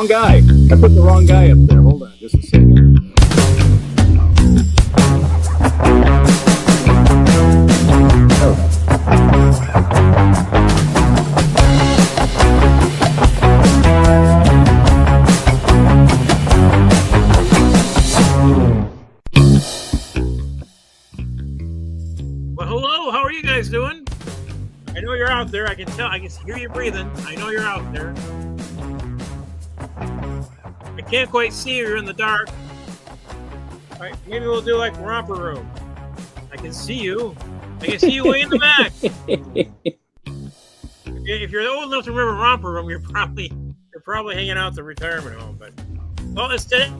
wrong guy. I put the wrong guy up there. Hold on just a second. Well, hello. How are you guys doing? I know you're out there. I can tell. I can hear you breathing. I know you're out there. I can't quite see you. You're in the dark. All right, maybe we'll do like romper room. I can see you. I can see you way in the back. If you're old enough to remember romper room, you're probably hanging out at the retirement home. But well, it's today.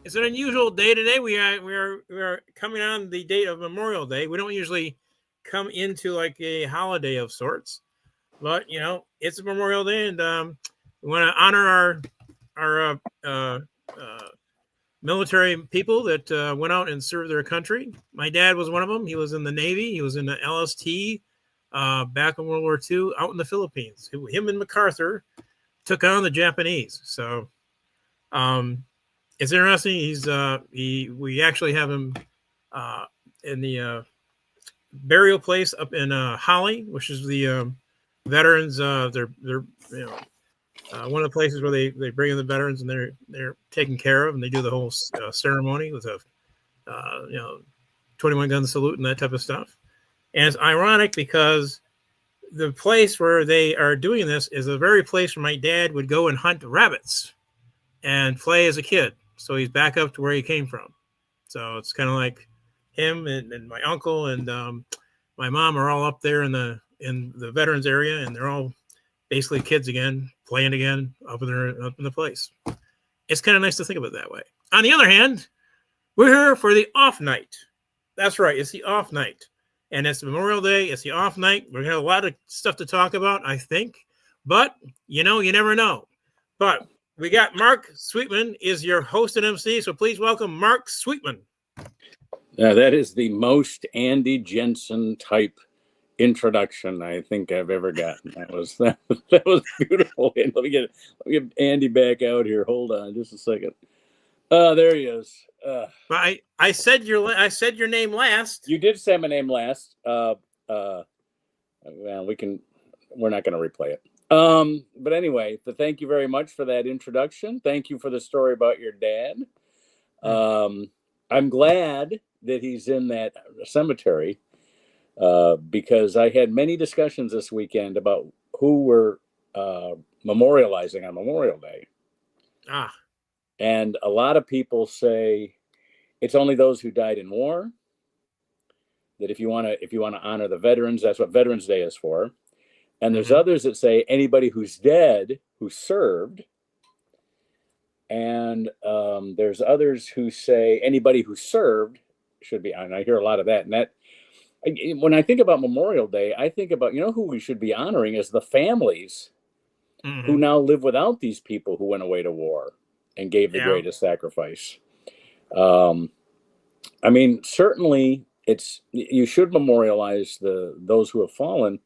It's an unusual day today. We are coming on the date of Memorial Day. We don't usually come into like a holiday of sorts, but you know it's a Memorial Day, and we want to honor our military people that went out and served their country. My dad was one of them. He was in the Navy. He was in the LST back in World War II, out in the Philippines. Him and MacArthur took on the Japanese. So. It's interesting. We actually have him in the burial place up in Holly, which is the veterans. They're one of the places where they bring in the veterans and they're taken care of, and they do the whole ceremony with a 21 gun salute and that type of stuff. And it's ironic because the place where they are doing this is the very place where my dad would go and hunt rabbits and play as a kid. So he's back up to where he came from. So it's kind of like him and my uncle and my mom are all up there in the veterans area, and they're all basically kids again, playing again up in the place. It's kind of nice to think of it that way. On the other hand, we're here for the off night. That's right, it's the off night, and it's Memorial Day. It's the off night. We're gonna have a lot of stuff to talk about, I think, but you never know. But we got Mark Sweetman is your host and MC, so please welcome Mark Sweetman. That is the most Andy Jensen type introduction I think I've ever gotten. That was beautiful. And let me get Andy back out here. Hold on just a second. There he is. I said your name last. You did say my name last. Well, we're not going to replay it. But anyway, thank you very much for that introduction. Thank you for the story about your dad. I'm glad that he's in that cemetery, because I had many discussions this weekend about who we're memorializing on Memorial Day. And a lot of people say it's only those who died in war. That if you want to honor the veterans, that's what Veterans Day is for. And there's others that say anybody who's dead, who served. And there's others who say anybody who served should be. And I hear a lot of that. And when I think about Memorial Day, I think about, who we should be honoring is the families who now live without these people who went away to war and gave the greatest sacrifice. I mean, certainly you should memorialize those who have fallen.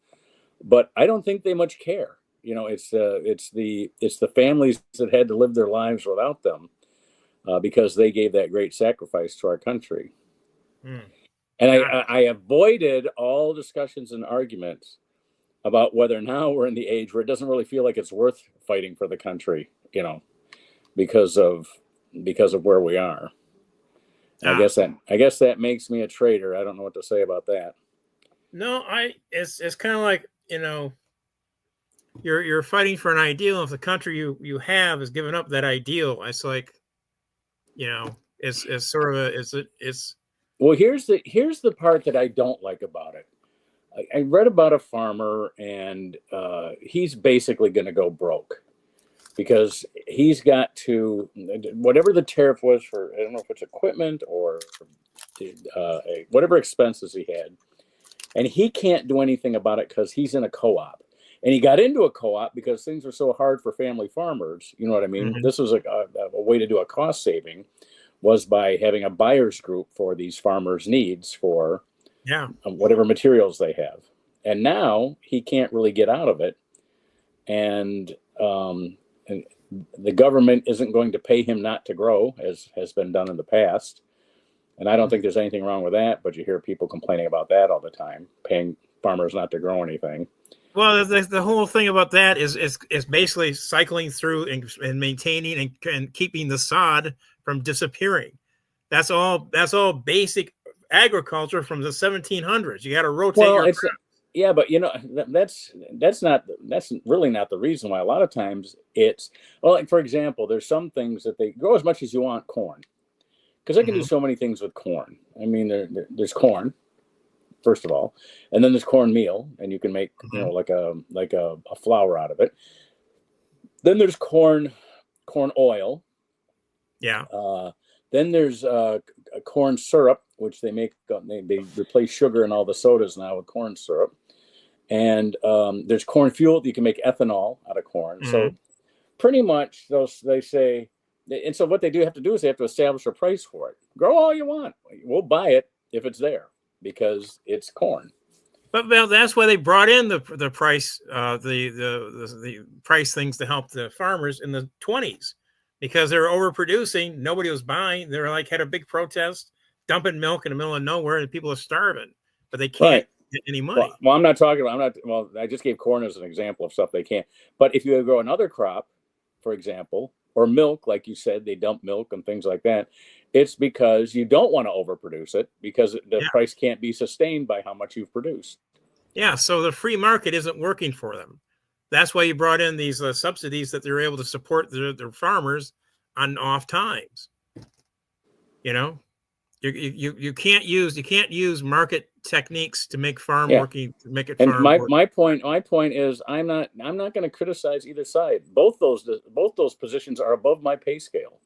But I don't think they much care. It's the families that had to live their lives without them because they gave that great sacrifice to our country. And I avoided all discussions and arguments about whether now we're in the age where it doesn't really feel like it's worth fighting for the country, because of where we are. I guess that makes me a traitor. I don't know what to say about that. No, it's kind of like, you're fighting for an ideal. And if the country you have has given up that ideal, it's like, it's sort of it's. Well, here's the part that I don't like about it. I read about a farmer, and he's basically going to go broke because he's got to, whatever the tariff was for, I don't know if it's equipment or whatever expenses he had. And he can't do anything about it because he's in a co-op. And he got into a co-op because things were so hard for family farmers. You know what I mean? This was a way to do a cost saving, was by having a buyer's group for these farmers' needs for whatever materials they have. And now he can't really get out of it. And and the government isn't going to pay him not to grow, as has been done in the past. And I don't think there's anything wrong with that, but you hear people complaining about that all the time, paying farmers not to grow anything. Well, the whole thing about that is basically cycling through and maintaining and keeping the sod from disappearing. That's all basic agriculture from the 1700s. You got to rotate your crops. Yeah, but that's really not the reason why. A lot of times it's, well, like for example, there's some things that they grow as much as you want corn, because they can do so many things with corn. I mean, there's corn, first of all, and then there's cornmeal, and you can make like a flour out of it. Then there's corn oil. Yeah. Then there's corn syrup, which they make. They replace sugar in all the sodas now with corn syrup. And there's corn fuel. You can make ethanol out of corn. So pretty much they say, and so what they do have to do is they have to establish a price for it. Grow all you want. We'll buy it if it's there, because it's corn. But that's why they brought in the price, the price things to help the farmers in the 20s, because they were overproducing. Nobody was buying. They were like, had a big protest, dumping milk in the middle of nowhere, and people are starving, but they can't get any money. Well, I just gave corn as an example of stuff they can't. But if you grow another crop, for example, or milk, like you said, they dump milk and things like that. It's because you don't want to overproduce it, because the price can't be sustained by how much you've produced. Yeah, so the free market isn't working for them. That's why you brought in these subsidies that they're able to support their farmers on off times. You can't use market techniques to make farm working, to make it. And my point is, I'm not going to criticize either side. Both those positions are above my pay scale.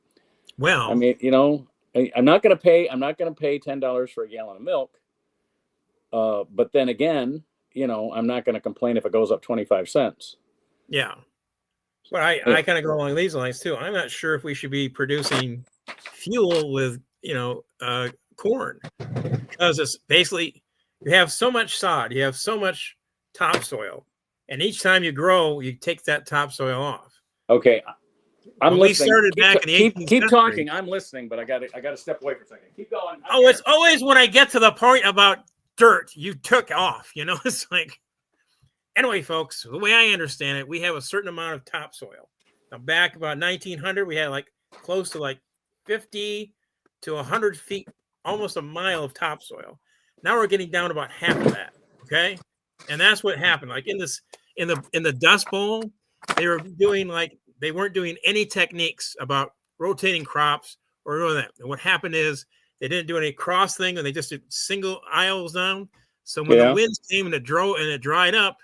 Well, I mean, I'm not going to pay $10 for a gallon of milk. But then again, I'm not going to complain if it goes up 25 cents. Yeah. But I kind of go along these lines too. I'm not sure if we should be producing fuel with, corn, because it's basically, you have so much sod, you have so much topsoil, and each time you grow, you take that topsoil off. Okay. I'm listening. We started back in the 18th keep century. talking. I'm listening, but I got to step away for a second. Keep going. It's always when I get to the point about dirt, you took off. It's like, anyway, folks, the way I understand it, we have a certain amount of topsoil. Now, back about 1900, we had like close to like 50 to 100 feet, almost a mile of topsoil. Now we're getting down to about half of that. Okay, and that's what happened. Like in the Dust Bowl, they weren't doing any techniques about rotating crops or doing that. And what happened is they didn't do any cross thing, and they just did single aisles down. So when the winds came and it dried up,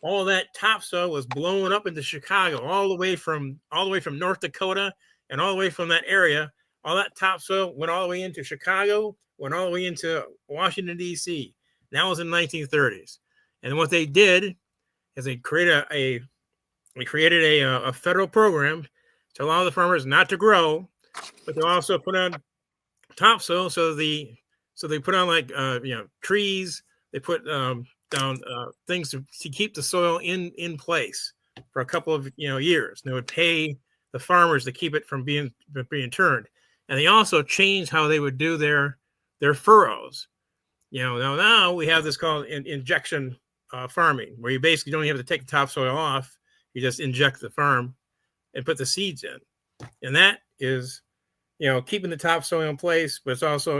all that topsoil was blowing up into Chicago, all the way from North Dakota and all the way from that area. All that topsoil went all the way into Chicago, went all the way into Washington, D.C. That was in the 1930s. And what they did is they created a federal program to allow the farmers not to grow, but they also put on topsoil. So they put on like trees. They put down things to keep the soil in place for a couple of years. And they would pay the farmers to keep it from being turned. And they also changed how they would do their furrows. Now we have this called injection farming, where you basically don't even have to take the topsoil off. You just inject the farm and put the seeds in. And that is, keeping the topsoil in place, but it's also,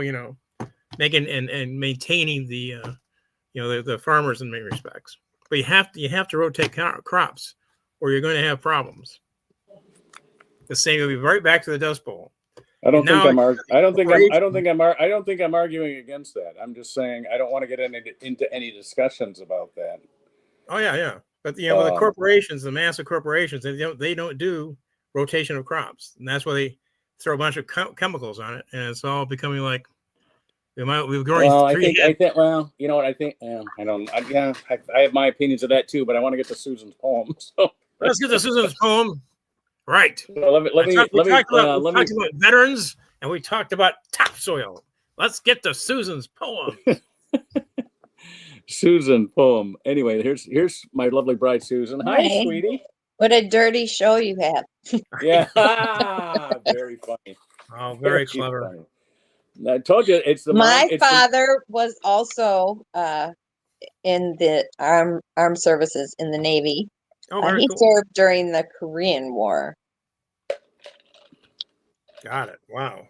making and maintaining the farmers in many respects. But you have to rotate crops, or you're going to have problems. The same will be right back to the Dust Bowl. I don't think I'm arguing against that. I'm just saying I don't want to get into any discussions about that. Oh yeah. But the corporations, the massive corporations, they don't do rotation of crops, and that's why they throw a bunch of chemicals on it, and it's all becoming like we're growing. Well, I think. Well, you know what I think? I have my opinions of that too, but I want to get to Susan's poem. So let's get to Susan's poem. Right. Well, we talked about veterans, and we talked about topsoil. Let's get to Susan's poem. Susan poem. Anyway, here's my lovely bride, Susan. Hi, sweetie. What a dirty show you have. Yeah, very funny. Oh, very clever. Funny. I told you it's the mom. My It's father was also in the armed services in the Navy. Oh, very He cool. served during the Korean War. Got it. Wow.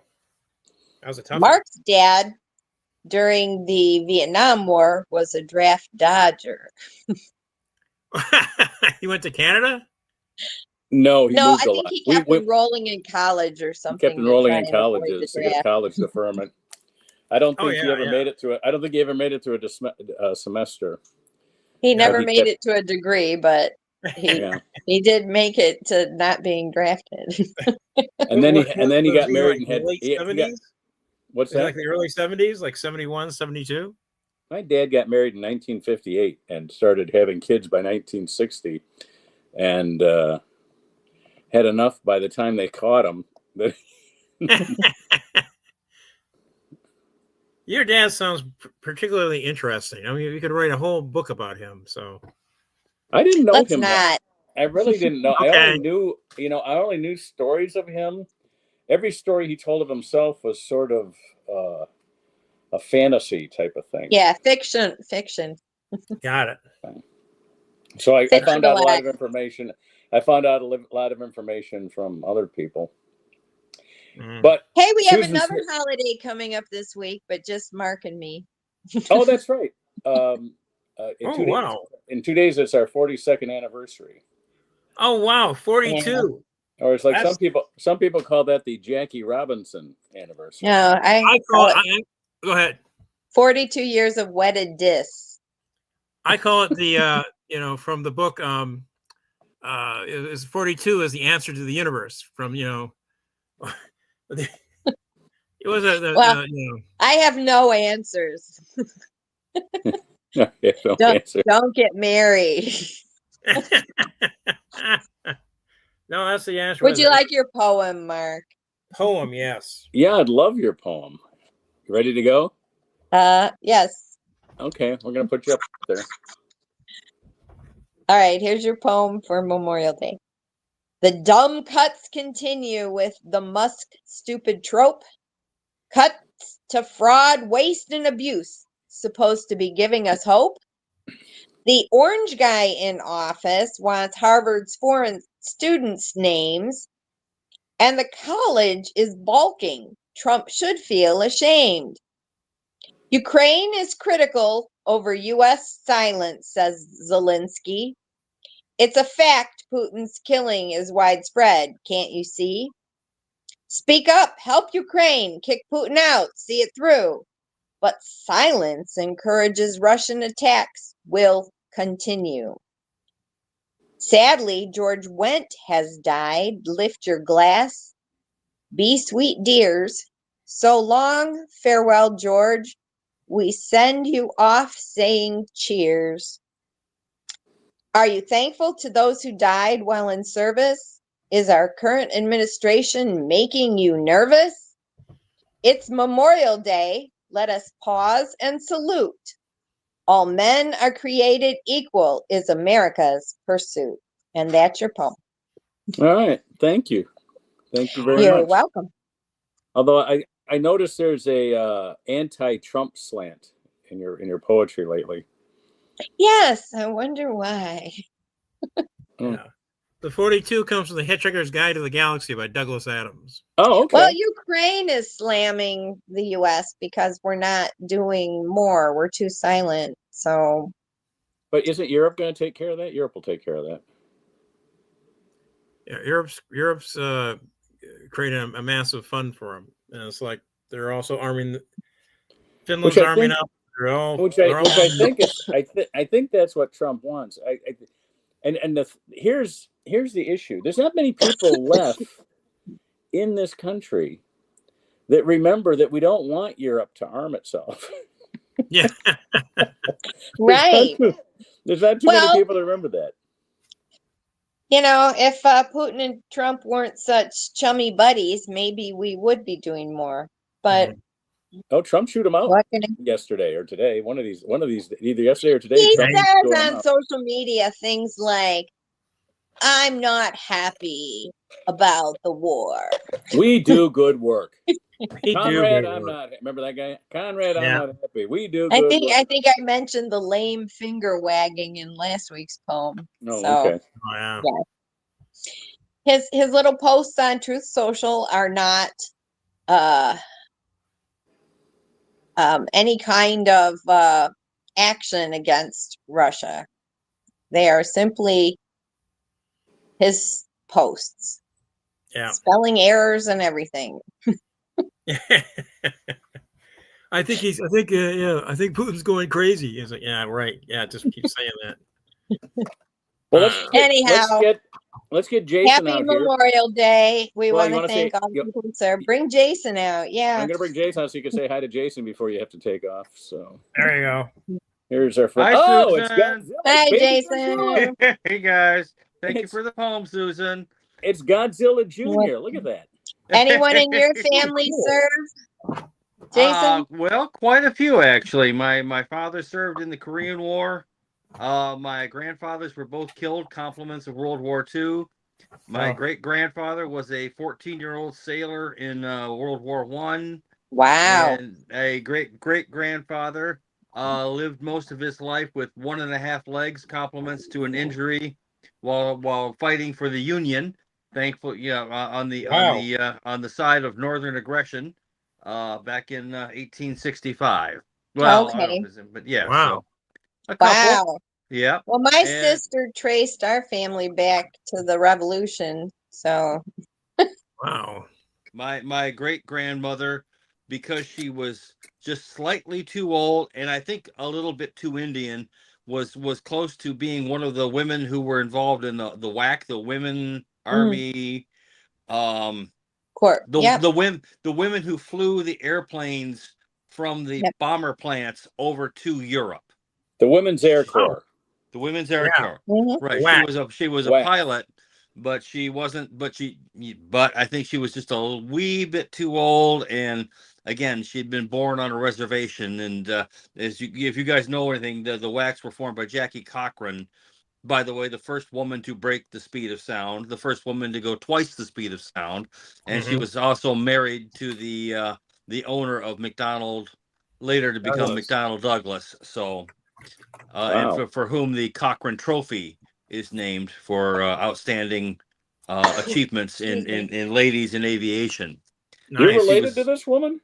That was a tough Mark's dad during the Vietnam War was a draft dodger. one. He went to Canada? no, he No, moved I a think lot. he kept enrolling in college or something. Kept enrolling to in try and avoid the colleges to get a draft. college deferment. I don't Oh, think he yeah, ever yeah. made it through it. I don't think he ever made it through a semester. He No, never he made kept- it to a degree, but he Yeah, he did make it to not being drafted. and then he Was got married like and had the late he got 70s? what's Was it that? like the early 70s, like 71, 72? My dad got married in 1958 and started having kids by 1960, and had enough by the time they caught him. That Your dad sounds particularly interesting. I mean, you could write a whole book about him. So I didn't know Let's him. not. I really didn't know. Okay. I only knew stories of him. Every story he told of himself was sort of a fantasy type of thing. Yeah, fiction. got it. So I found out a lot of Fictionalized. information. I found out a lot of information from other people. Mm. But Hey, we have Susan's another here. holiday coming up this week, but just Mark and me. Oh, that's right. Wow. In 2 days, it's our 42nd anniversary. Oh, wow. 42. Or it's like That's- some people call that the Jackie Robinson anniversary. No, I call it, go ahead. 42 years of wedded dis. I call it the, from the book, is 42 is the answer to the universe from, it was I have no answers. Okay, Don't get married. No, that's the answer. Would you like your poem, Mark? Poem? Yes. Yeah, I'd love your poem. You ready to go? Yes. Okay, we're gonna put you up there. All right, here's your poem for Memorial Day. The dumb cuts continue with the Musk stupid trope. Cuts to fraud, waste, and abuse, supposed to be giving us hope. The orange guy in office wants Harvard's foreign students' names, and the college is balking. Trump should feel ashamed. Ukraine is critical over U.S. silence, says Zelensky. It's a fact Putin's killing is widespread, can't you see? Speak up, help Ukraine, kick Putin out, see it through. But silence encourages Russian attacks will continue. Sadly, George Wendt has died. Lift your glass. Be sweet dears. So long, farewell, George. We send you off saying cheers. Are you thankful to those who died while in service? Is our current administration making you nervous? It's Memorial Day. Let us pause and salute. All men are created equal is America's pursuit. And that's your poem. All right, thank you. Thank you very You're much. welcome. Although I noticed there's a anti-Trump slant in your poetry lately. Yes, I wonder why. Yeah. The 42 comes from The Hitchhiker's Guide to the Galaxy by Douglas Adams. Oh, okay. Well, Ukraine is slamming the U.S. because we're not doing more. We're too silent. So, But isn't Europe going to take care of that? Europe will take care of that. Yeah, Europe's creating a massive fund for them, and it's like they're also arming. Finland's arming up. I think that's what Trump wants. Here's the issue. There's not many people left in this country that remember that we don't want Europe to arm itself. Yeah. right. There's not too many people that remember that. You know, if Putin and Trump weren't such chummy buddies, maybe we would be doing more. But oh, Trump shoot him out yesterday or today. One of these, either yesterday or today. He Trump says on social media things like, I'm not happy about the war. We do good work. We Conrad, do. I'm not. Remember that guy? Conrad, I'm Yeah. not happy. We do I good think work. I mentioned the lame finger wagging in last week's poem. Oh, So okay. Oh, yeah. his little posts on Truth Social are not any kind of action against Russia. They are simply his posts, Yeah. spelling errors and everything. I think Putin's going crazy. He's like, yeah, right. Yeah, just keep saying that. Well, Anyhow, let's get Jason happy out here. Memorial Day. We Well, want you to wanna thank say- all the people who served. Bring Jason out. Yeah. I'm gonna bring Jason out so you can say hi to Jason before you have to take off. So There you go. here's our friend. Hi, Oh, it's Susan. Godzilla. Hi, It's baby Jason. Godzilla. Hey guys, thank you It's- for the poem, Susan. It's Godzilla Jr. Look at that. Anyone in your family serve? Jason? Well, quite a few actually. My father served in the Korean War. My grandfathers were both killed, compliments of World War II. My Oh. great grandfather was a 14-year-old sailor in World War I. Wow. And a great grandfather lived most of his life with 1.5 legs, compliments to an injury while fighting for the Union. Thankful, on the side of Northern aggression, back in 1865. Well, I Okay. don't know, but yeah, Wow. so a couple, Wow. yeah. Well, my And- sister traced our family back to the revolution. So, Wow. My great grandmother, because she was just slightly too old and I think a little bit too Indian, was close to being one of the women who were involved in the WAC, the Women Army, court. Yep. the women who flew the airplanes from the Yep. bomber plants over to Europe. The Women's Air Corps. The Women's Air Yeah. Corps. Mhm. Right. Whack. She was a Whack. pilot, but she wasn't. But I think she was just a wee bit too old. And again, she'd been born on a reservation. And if you guys know anything, the WACs were formed by Jackie Cochran. By the way, the first woman to break the speed of sound, the first woman to go twice the speed of sound, and she Mhm. was also married to the owner of McDonald, later to become Douglas. McDonnell Douglas. So. Wow. And for whom the Cochrane Trophy is named for outstanding achievements in ladies in aviation. You're Nice. related to this woman?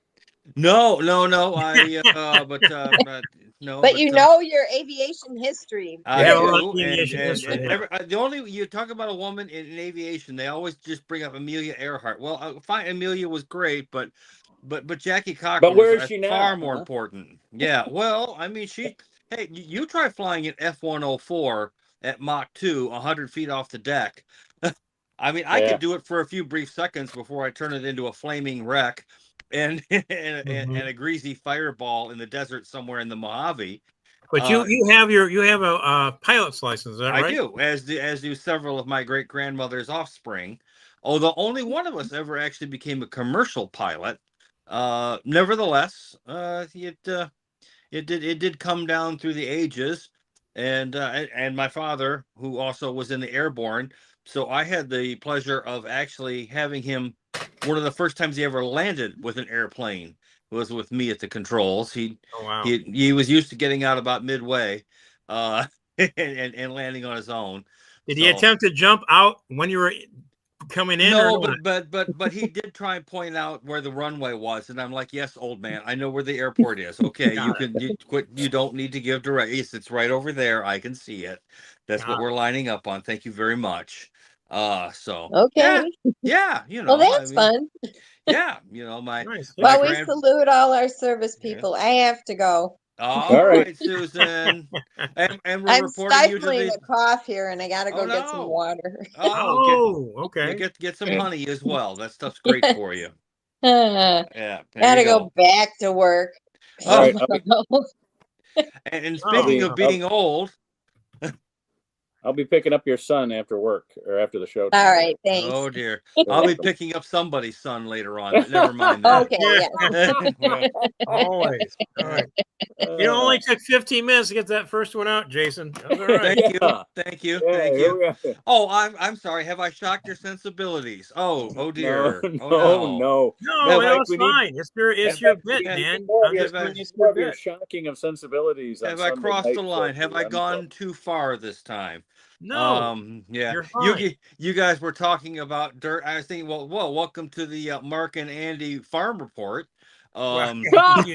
No. I no. But you know your aviation history. I have a do, lot of aviation history, yeah. the only you talk about a woman in aviation, they always just bring up Amelia Earhart. Well, fine, Amelia was great, but Jackie Cochran But where was is she now? far more Huh? important. Yeah, well, I mean, hey, you try flying an F-104 at Mach 2, 100 feet off the deck. I mean, I Yeah. could do it for a few brief seconds before I turn it into a flaming wreck and a greasy fireball in the desert somewhere in the Mojave. But you have a pilot's license, is that right? I do, as do several of my great grandmother's offspring. Although only one of us ever actually became a commercial pilot. Nevertheless, it did come down through the ages, and my father, who also was in the airborne, so I had the pleasure of actually having him. One of the first times he ever landed with an airplane was with me at the controls. Oh, wow. He was used to getting out about midway, and landing on his own. Did he attempt to jump out when you were coming in? No, or but he did try and point out where the runway was, and I'm like, yes, old man, I know where the airport is. Okay, you quit. You don't need to give directions. It's right over there. I can see it. That's what we're lining up on. Thank you very much. So Okay. yeah, you know. Well, that's fun. Yeah, you know, Nice. Well, we salute all our service people. I have to go. All right, Susan. And we're I'm reporting you to stifling the a cough here, and I gotta go get some water. Okay. Get some honey as well. That stuff's great for you. Yeah. Gotta go back to work. Oh. And speaking of being old, I'll be picking up your son after work or after the show. All right, thanks. Oh dear. I'll be picking up somebody's son later on, but never mind that. Okay, yeah. Well, Always. All right. It only took 15 minutes to get that first one out, Jason. That's all right. thank you. Yeah. Thank you. Yeah, Thank here you. we are. Oh, I'm sorry. Have I shocked your sensibilities? Oh dear. No, Oh no. No, Have I- it's we need- fine. It's have your I- bit, we need man. more of I'm your- just have I- doing it's more your of your bit. shocking of sensibilities. On Have I Sunday crossed night the line? show, Have I I'm gone too far this time? No, Yeah. you're fine. You guys were talking about dirt. I was thinking, well, welcome to the Mark and Andy Farm Report. Well, sorry.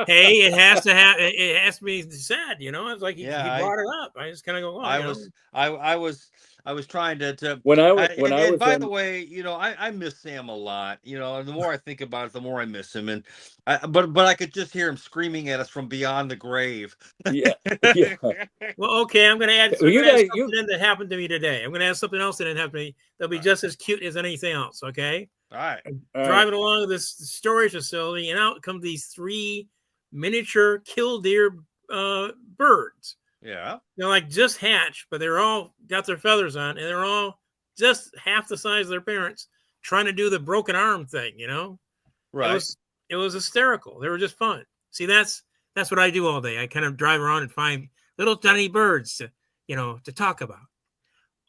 hey, it has to have. It has to be said. It's like he Yeah, brought it up. I just kind of go, well, I was trying to When I was and by in, the way, I miss Sam a lot, and the more I think about it, the more I miss him. And but I could just hear him screaming at us from beyond the grave. yeah. well, okay, I'm going to add, Well, something in that happened to me today. I'm going to add something else that didn't happen to me. That'll be just as cute as anything else. Okay. All right. Driving along this storage facility, and out come these 3 miniature killdeer birds. Yeah. They're like just hatched, but they're all got their feathers on, and they're all just half the size of their parents, trying to do the broken arm thing. Right. It was hysterical. They were just fun. See, that's what I do all day. I kind of drive around and find little tiny birds to talk about.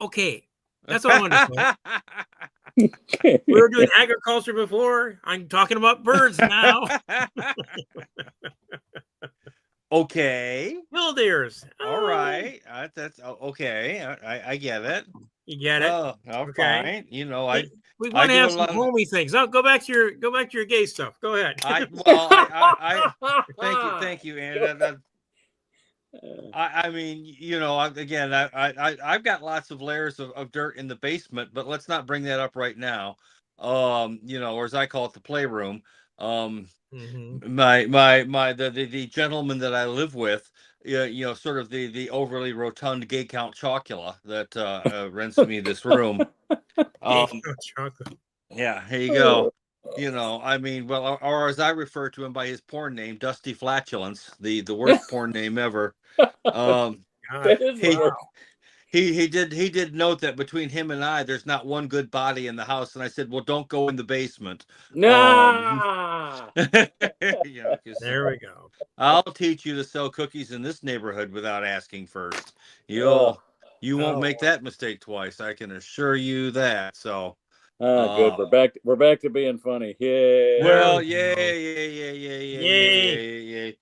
Okay, that's all I want to say. We were doing agriculture before. I'm talking about birds now. Okay. Killdeers. All right. That's okay. I get it. You get it? Oh, Okay. fine. I We want to do have a some lot of- homey things. Oh, go back to your gay stuff. Go ahead. Thank you, Andy. I mean, again, I've got lots of layers of dirt in the basement, but let's not bring that up right now. Or as I call it, the playroom. Mm-hmm. The gentleman that I live with, sort of the overly rotund gay count chocula that rents me this room. Chocolate. Yeah, here you go. I mean, well, or as I refer to him by his porn name, Dusty Flatulence, the worst porn name ever. That is He did note that between him and I, there's not one good body in the house, and I said, well, don't go in the basement. Nah. There we go. I'll teach you to sell cookies in this neighborhood without asking first. You won't make that mistake twice. I can assure you that. So. Good. We're back to being funny. Yay. Well, yay.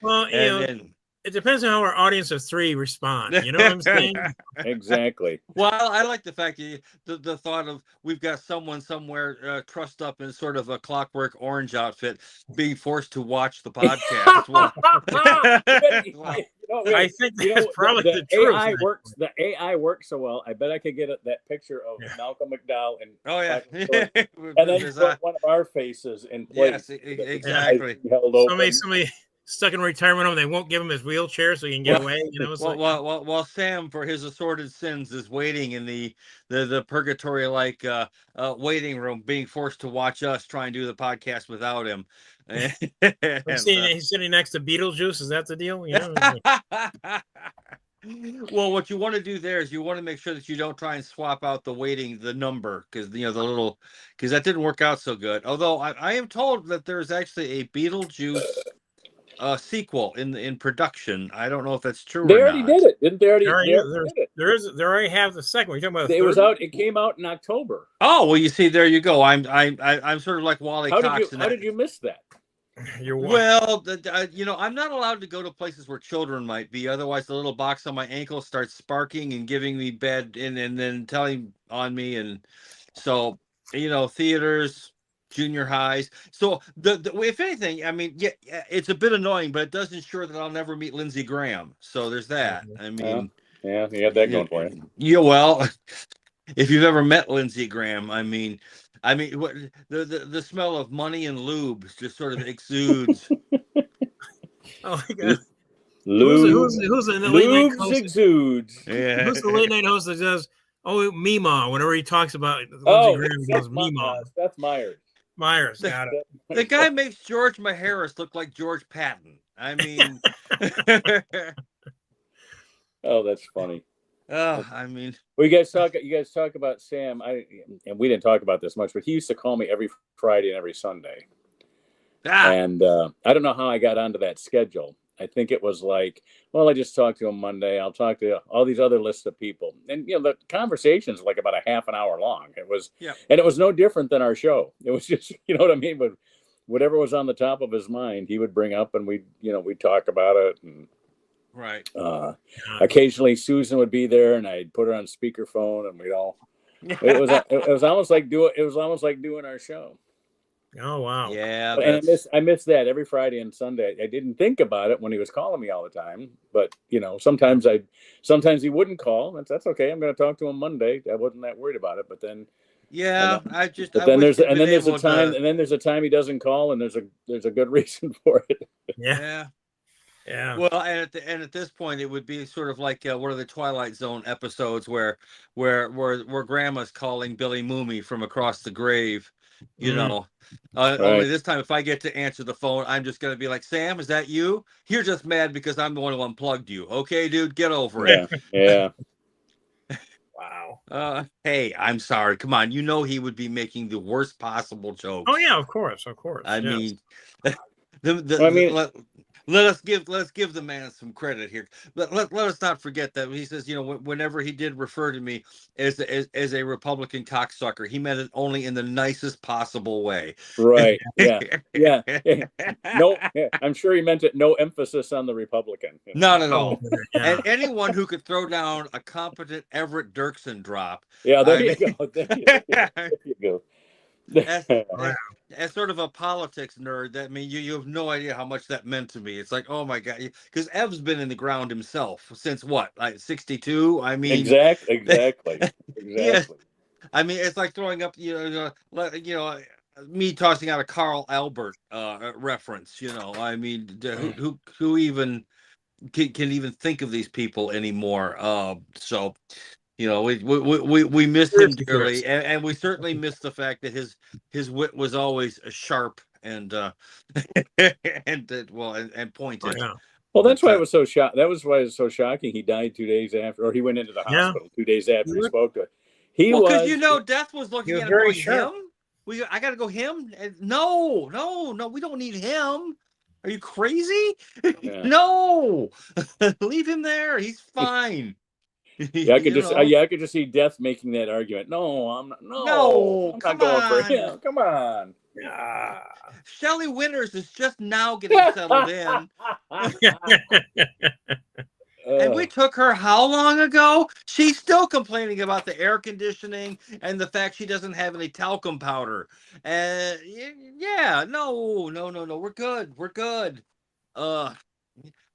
Well, it depends on how our audience of 3 respond. You know what I'm saying? Exactly. Well, I like the fact that the thought of we've got someone somewhere trussed up in sort of a Clockwork Orange outfit being forced to watch the podcast. Well, I think that's probably the truth. AI works. The AI works so well. I bet I could get that picture of Malcolm McDowell and and then put one of our faces in place. Yes, exactly. Held open. Somebody stuck in retirement home, they won't give him his wheelchair so he can get away. While Sam, for his assorted sins, is waiting in the purgatory-like waiting room, being forced to watch us try and do the podcast without him. He's sitting next to Beetlejuice. Is that the deal? Well, what you want to do there is you want to make sure that you don't try and swap out the number, because because that didn't work out so good. Although I am told that there's actually a Beetlejuice sequel in production. I don't know if that's true. They or already not. did it, didn't they? They already have the second one. You're talking about it was out. It came out in October. Oh well, you see, there you go. I'm sort of like Wally Cox. How did you miss that? Well, I'm not allowed to go to places where children might be. Otherwise, the little box on my ankle starts sparking and giving me bad, and then telling on me, and so theaters, junior highs. So if anything, I mean, yeah, it's a bit annoying, but it does ensure that I'll never meet Lindsey Graham. So there's that. I mean, yeah, you got that going for you. Yeah, well, if you've ever met Lindsey Graham, I mean, what the smell of money and lube just sort of exudes. Oh my God. Who's the late night host? Exudes. Yeah. Who's the late night host that does Meemaw whenever he talks about Lindsey Graham? He goes Meemaw. That's Myers. Got it. The guy makes George Maharis look like George Patton. I mean, oh, that's funny. I mean, Well, you guys talk about Sam. And we didn't talk about this much, but he used to call me every Friday and every Sunday. And I don't know how I got onto that schedule. I think it was like, well, I just talked to him Monday. I'll talk to all these other lists of people. And, the conversation's like about a half an hour long. It was, and it was no different than our show. It was just, you know what I mean? But whatever was on the top of his mind, he would bring up and we'd talk about it. And right. Occasionally Susan would be there and I'd put her on speakerphone and it was almost like doing our show. Oh wow! Yeah, and I miss that every Friday and Sunday. I didn't think about it when he was calling me all the time, but sometimes he wouldn't call. That's okay. I'm going to talk to him Monday. I wasn't that worried about it, but then there's a time he doesn't call, and there's a good reason for it. Yeah. Well, and at this point, it would be sort of like one of the Twilight Zone episodes where Grandma's calling Billy Mooney from across the grave. Right. Only this time, if I get to answer the phone, I'm just going to be like, Sam, is that you? You're just mad because I'm the one who unplugged you. Okay, dude, get over it. Yeah. Wow. Hey, I'm sorry. Come on. He would be making the worst possible jokes. Oh yeah, of course. I mean, let us give the man some credit here. Let us not forget that he says, whenever he did refer to me as a Republican cocksucker, he meant it only in the nicest possible way. Right. Yeah. Yeah. No, I'm sure he meant it. No emphasis on the Republican. Not at all. And anyone who could throw down a competent Everett Dirksen drop. Yeah. There you go. There you go. As sort of a politics nerd, you have no idea how much that meant to me. It's like, oh my God, because Ev's been in the ground himself since what, like 62? I mean, exactly. Yeah. I mean, it's like throwing up, me tossing out a Carl Albert reference. I mean, who even can even think of these people anymore? So. We missed him dearly, and we certainly missed the fact that his wit was always sharp and and pointed. Yeah. Well, that's why it was so shocked. That was why it was so shocking. He died 2 days after, or he went into the hospital 2 days after he spoke to it. Because death was looking at him going, him? I got to go him? No, we don't need him. Are you crazy? Yeah. No, leave him there. He's fine. Yeah, I could just see Death making that argument. No, I'm not. No, I'm not going for him. Come on. Yeah. Shelley Winters is just now getting settled in. And we took her how long ago? She's still complaining about the air conditioning and the fact she doesn't have any talcum powder. No, we're good. We're good. How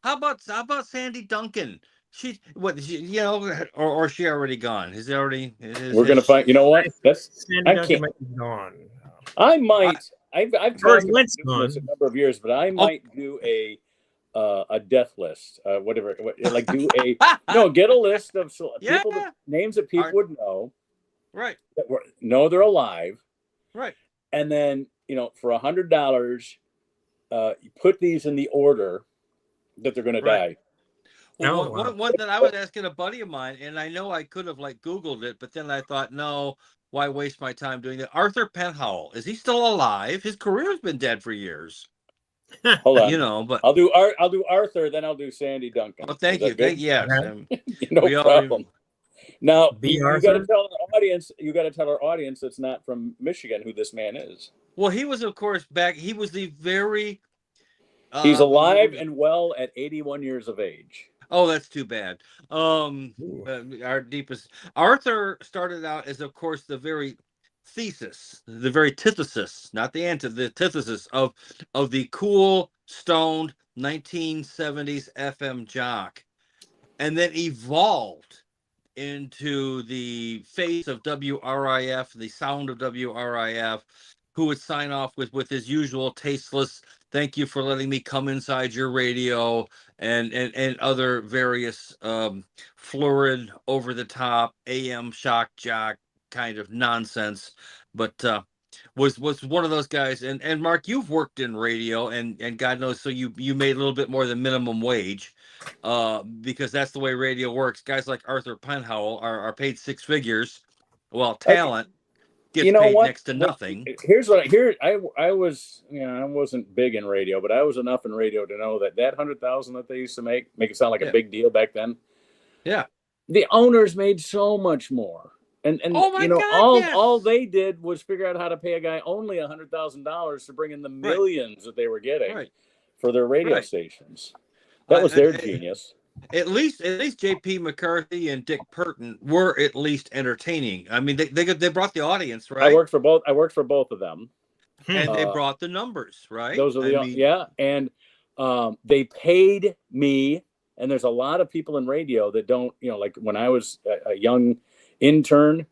about Sandy Duncan? Or she already gone? Is it already? We're gonna find. You know what? I can't. Gone. I might. I've talked about this a number of years, but I might do a death list, whatever. Like do get a list of people, names that people would know, right? Know they're alive, right? And then for $100, you put these in the order that they're going to die. Well, one that I was asking a buddy of mine, and I know I could have Googled it, but then I thought, no, why waste my time doing that? Arthur Penhall, is he still alive? His career's been dead for years. Hold on, but I'll do Arthur, then I'll do Sandy Duncan. Oh, thank you. Yes, no problem. Now you got to tell our audience. You got to tell our audience that's not from Michigan who this man is. Well, he was, of course, back. He was the very. He's alive and well at 81 years of age. Oh, that's too bad. Our deepest Arthur started out as, of course, the very thesis, the very antithesis, not the antithesis of the cool, stoned 1970s FM jock, and then evolved into the face of WRIF, the sound of WRIF, who would sign off with his usual tasteless "Thank you for letting me come inside your radio," and other various florid, over the top AM shock jock kind of nonsense. But was one of those guys. And Mark, you've worked in radio, and God knows, so you made a little bit more than minimum wage, because that's the way radio works. Guys like Arthur Penhowell are paid six figures, while talent gets You know paid what? next to nothing. Here's what I was, I wasn't big in radio, but I was enough in radio to know that 100,000 that they used to make it sound like a big deal back then. Yeah. The owners made so much more. And Oh my God, yes. all they did was figure out how to pay a guy only $100,000 to bring in the millions that they were getting for their radio stations. That was their genius. At least J.P. McCarthy and Dick Burton were at least entertaining. I mean, they brought the audience, right? I worked for both of them, and they brought the numbers, right? Those are and they paid me. And there's a lot of people in radio that don't, like when I was a young interns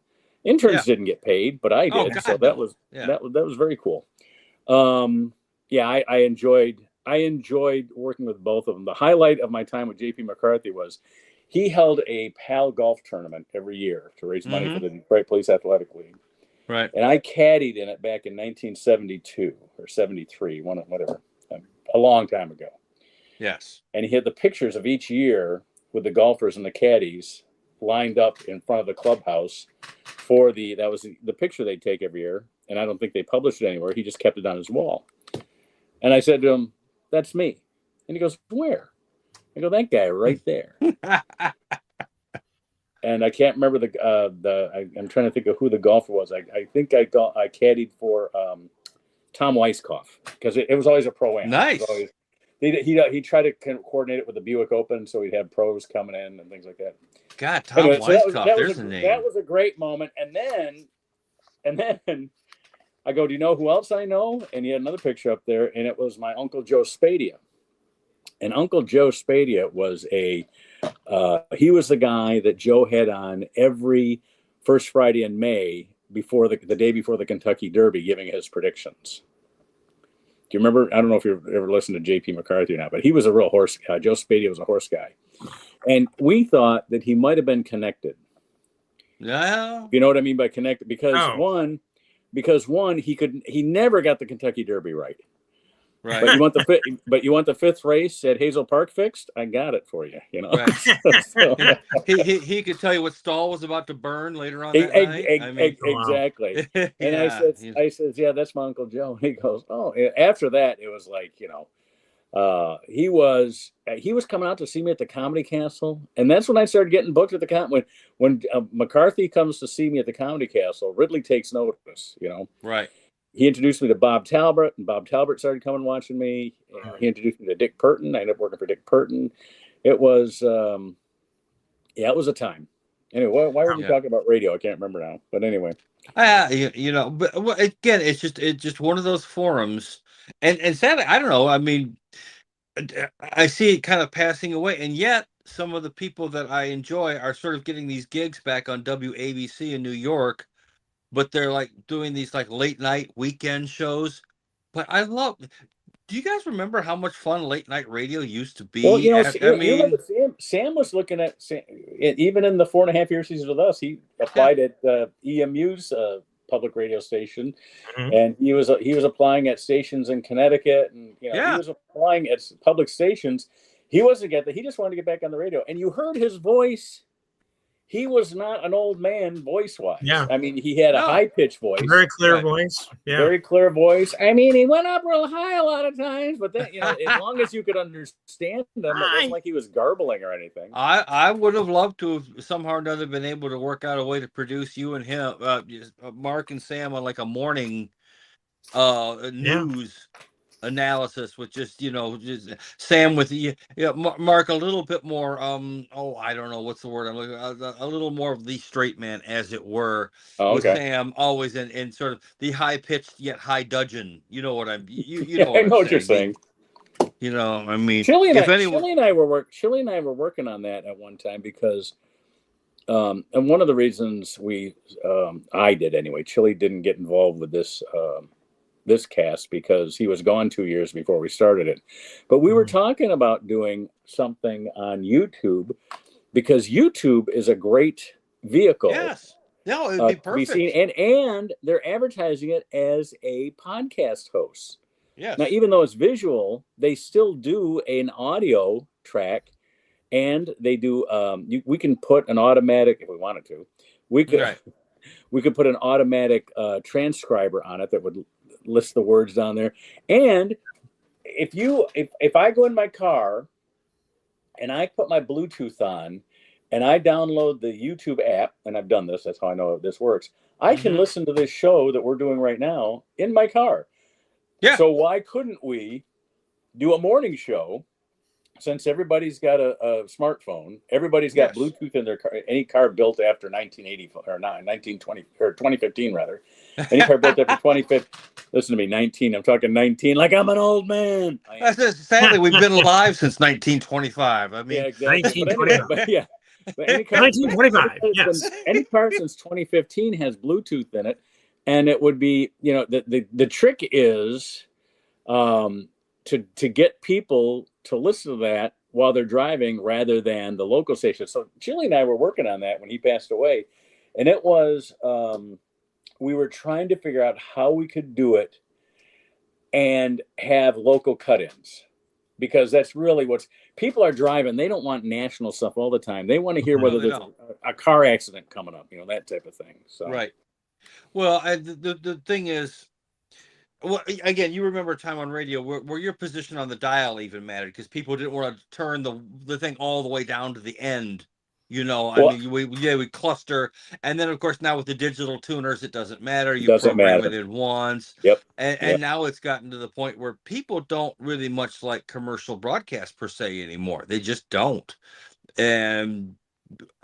didn't get paid, but I did. So that was very cool. I enjoyed working with both of them. The highlight of my time with J.P. McCarthy was he held a PAL golf tournament every year to raise money for the Detroit Police Athletic League. Right. And I caddied in it back in 1972 or 73, whatever, a long time ago. Yes. And he had the pictures of each year with the golfers and the caddies lined up in front of the clubhouse that was the picture they'd take every year. And I don't think they published it anywhere. He just kept it on his wall. And I said to him, "That's me." And he goes, "Where?" I go, "That guy right there." And I can't remember I'm trying to think of who the golfer was. I think I caddied for Tom Weiskopf, because it was always a pro-am. Nice. He tried to coordinate it with the Buick Open, so he'd have pros coming in and things like that. God, Tom Weiskopf, there's a name. That was a great moment. And then I go, "Do you know who else I know?" And he had another picture up there, and it was my Uncle Joe Spadia. And Uncle Joe Spadia was he was the guy that Joe had on every first Friday in May before the day before the Kentucky Derby, giving his predictions. Do you remember? I don't know if you've ever listened to J.P. McCarthy or not, but he was a real horse guy. Joe Spadia was a horse guy. And we thought that he might have been connected. Yeah. You know what I mean by connected? Because one, he never got the Kentucky Derby right. Right. But you want the fifth race at Hazel Park fixed? I got it for you. Right. So, he could tell you what stall was about to burn later on that night. Exactly. And I said, "Yeah, that's my Uncle Joe." And he goes, "Oh." After that, it was like, he was coming out to see me at the Comedy Castle, and that's when I started getting booked at the when McCarthy comes to see me at the Comedy Castle. Ridley takes notice. Right. He introduced me to Bob Talbot, and Bob Talbot started coming watching me. He introduced me to Dick Burton. I ended up working for Dick Burton. It was, it was a time. Anyway, why were we talking about radio? I can't remember now. But anyway, but again, it's just one of those forums, and sadly, I don't know. I mean, I see it kind of passing away, and yet some of the people that I enjoy are sort of getting these gigs back on WABC in New York. But they're like doing these like late night weekend shows. But do you guys remember how much fun late night radio used to be? Well, Sam was looking at, even in the 4.5 years he's with us, he applied at EMU's public radio station, and he was applying at stations in Connecticut, and he was applying at public stations. He wasn't getting that. He just wanted to get back on the radio, and you heard his voice. He was not an old man voice-wise. Yeah. I mean, he had a high-pitched voice. Very clear voice. Yeah. Very clear voice. I mean, he went up real high a lot of times, but then, as long as you could understand him, it wasn't like he was garbling or anything. I would have loved to have somehow or another been able to work out a way to produce you and him, Mark and Sam, on like a morning news analysis with just Sam with Mark a little bit more I don't know what's the word I'm looking a little more of the straight man, as it were. With Sam always in sort of the high pitched yet high dudgeon. You know what I'm I know what you're saying. I mean, Chili and I were working on that at one time because and one of the reasons I did anyway, Chili didn't get involved with this cast because he was gone 2 years before we started it. But we were talking about doing something on YouTube because YouTube is a great vehicle No, it would be to be seen, perfect. and they're advertising it as a podcast host. Now, Yes. even though it's visual, they still do an audio track, and they do. We can put an automatic, if we wanted to. We could Right. we could put an automatic transcriber on it that would list the words down there. And if I go in my car and I put my Bluetooth on and I download the YouTube app, and I've done this, that's how I know this works. I can Mm-hmm. listen to this show that we're doing right now in my car. Yeah. So why couldn't we do a morning show? Since everybody's got a smartphone, everybody's got Yes. Bluetooth in their car. Any car built after 1980 or not 1920 or 2015 rather, any car built after 2015. Listen to me, 19. I'm talking 19, like I'm an old man. I am. Sadly, we've been alive since 1925. I Yeah, mean, exactly. But anyway, 1925. but any car, 1925. Yes. any car since 2015 has Bluetooth in it, and it would be, the trick is, to get people to listen to that while they're driving rather than the local station. So Chili and I were working on that when he passed away, and it was we were trying to figure out how we could do it and have local cut-ins, because that's really what's people are driving. They don't want national stuff all the time. They want to hear whether there's a car accident coming up, that type of thing. So right. Well, the thing is, well, again, you remember a time on radio where your position on the dial even mattered because people didn't want to turn the thing all the way down to the end. We cluster, and then of course now with the digital tuners, it doesn't matter. You program it in once. Yep. And now it's gotten to the point where people don't really much like commercial broadcast per se anymore. They just don't. And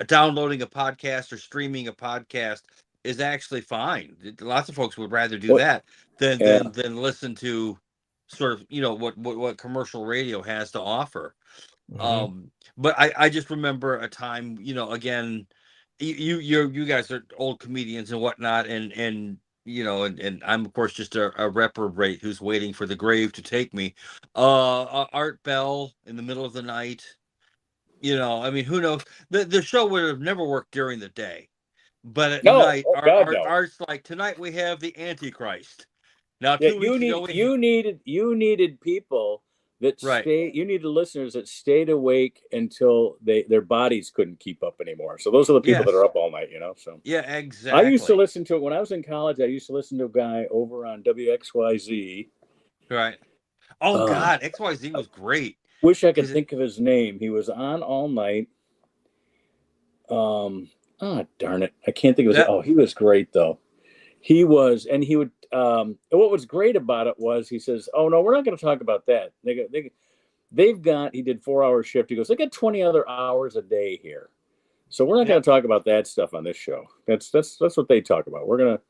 downloading a podcast or streaming a podcast is actually fine. Lots of folks would rather do that than listen to sort of what commercial radio has to offer. Mm-hmm. But I just remember a time, again, you guys are old comedians and whatnot, and I'm of course just a reprobate who's waiting for the grave to take me. Art Bell in the middle of the night. I mean, who knows? The show would have never worked during the day, but at night, Art's like, tonight we have the Antichrist. Now, 2 weeks ago, you needed people that stay. You needed listeners that stayed awake until their bodies couldn't keep up anymore. So those are the people that are up all night. So yeah, exactly. I used to listen to it when I was in college. I used to listen to a guy over on WXYZ. Right. Oh God, XYZ was great. Wish I could think of his name. He was on all night. Oh darn it, I can't think of his. Oh, he was great though. He was, and he would. What was great about it was he says, "Oh no, we're not going to talk about that. They've got." He did 4-hour shift. He goes, "They got 20 other hours a day here, so we're not going to talk about that stuff on this show. That's what they talk about. We're gonna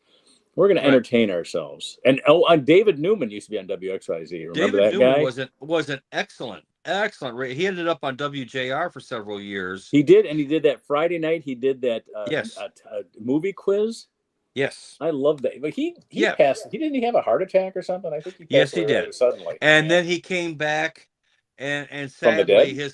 entertain ourselves." And David Newman used to be on WXYZ. Remember that guy? David Newman was an excellent. He ended up on WJR for several years. He did, and he did that Friday night. He did that movie quiz. Yes, I love that. But he passed. Didn't he have a heart attack or something? I think he passed. Yes, he did suddenly. And then he came back, and sadly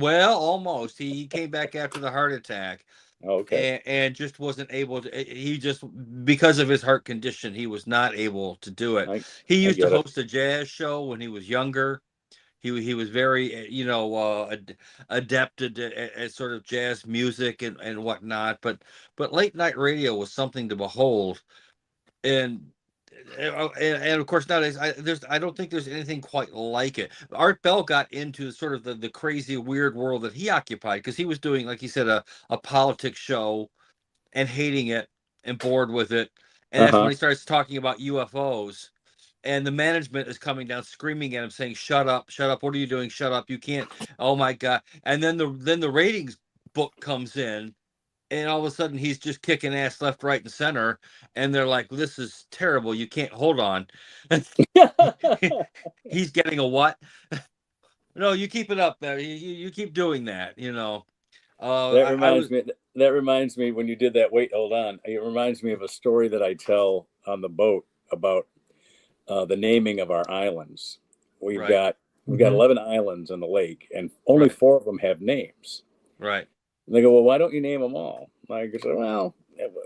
almost. He came back after the heart attack. Okay. And just wasn't able to. He just, because of his heart condition, he was not able to do it. He used to host a jazz show when he was younger. He was very adept at sort of jazz music and whatnot. But late night radio was something to behold. And of course nowadays I don't think there's anything quite like it. Art Bell got into sort of the crazy weird world that he occupied because he was doing, like he said, a politics show and hating it and bored with it. And that's when he starts talking about UFOs. And the management is coming down screaming at him saying, shut up, what are you doing, shut up, you can't, oh my God. And then the ratings book comes in, and all of a sudden he's just kicking ass left, right, and center, and they're like, this is terrible, you can't, hold on. He's getting a what? No, you keep it up there, you keep doing that. That reminds me when you did that, wait, hold on, it reminds me of a story that I tell on the boat about the naming of our islands. We've got 11 islands in the lake, and only 4 of them have names. Right. And they go, well, why don't you name them all? I go, well,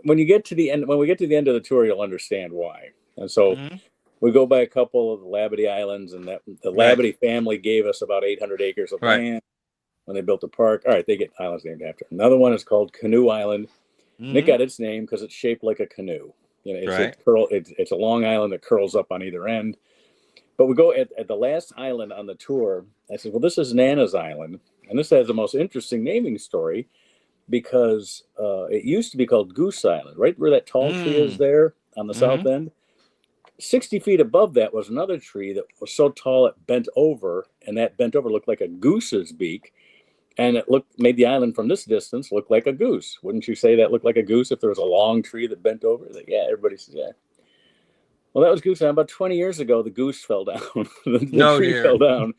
when you get to the end, when we get to the end of the tour, you'll understand why. And so Mhm. we go by a couple of the Labadee Islands, and that the Right. Labadee family gave us about 800 acres of Right. land when they built the park. All right, they get islands named after. Another one is called Canoe Island. And it Mhm. got its name because it's shaped like a canoe. You know, Right. it's a long island that curls up on either end. But we go at the last island on the tour. I said, well, this is Nana's Island. And this has the most interesting naming story because it used to be called Goose Island, right where that tall tree is there on the south end. 60 feet above that was another tree that was so tall it bent over, and that bent over looked like a goose's beak. And it made the island from this distance look like a goose. Wouldn't you say that looked like a goose if there was a long tree that bent over? Yeah, everybody says, yeah. Well, that was Goose Island. About 20 years ago, the goose fell down. the No, tree dear. fell down.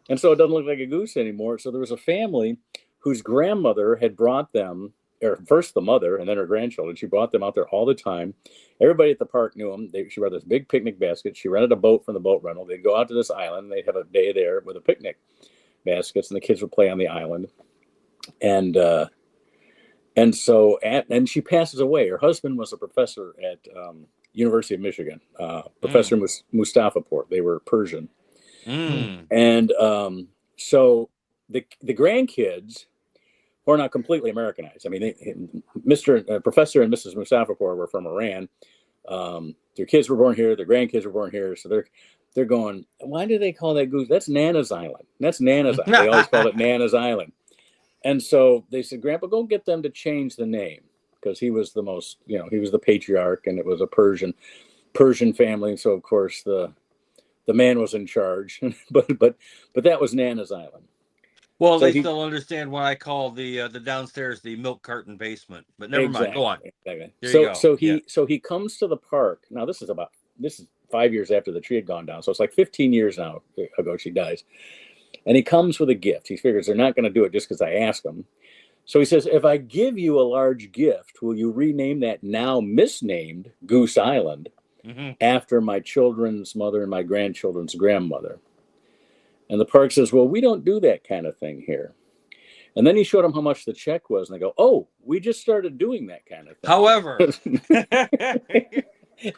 And so it doesn't look like a goose anymore. So there was a family whose grandmother had brought them, or first the mother and then her grandchildren. She brought them out there all the time. Everybody at the park knew them. She brought this big picnic basket. She rented a boat from the boat rental. They'd go out to this island. They'd have a day there with a picnic baskets, and the kids would play on the island. And she passes away. Her husband was a professor at University of Michigan, Professor Mustafaport. They were Persian. And so the grandkids were not completely Americanized. I mean, Professor and Mrs. Mustafaport were from Iran. Their kids were born here. Their grandkids were born here. So they're going, why do they call that goose? That's Nana's Island. That's Nana's Island. They always called it Nana's Island. And so they said, Grandpa, go get them to change the name, because he was the most, he was the patriarch, and it was a Persian family. And so, of course, the man was in charge, but that was Nana's Island. Well, so they still understand why I call the downstairs the milk carton basement, but never mind. Go on. Exactly. So he comes to the park. Now this is 5 years after the tree had gone down. So it's like 15 years now ago she dies. And he comes with a gift. He figures they're not going to do it just because I asked them. So he says, if I give you a large gift, will you rename that now misnamed Goose Island after my children's mother and my grandchildren's grandmother? And the park says, well, we don't do that kind of thing here. And then he showed them how much the check was. And they go, oh, we just started doing that kind of thing. However.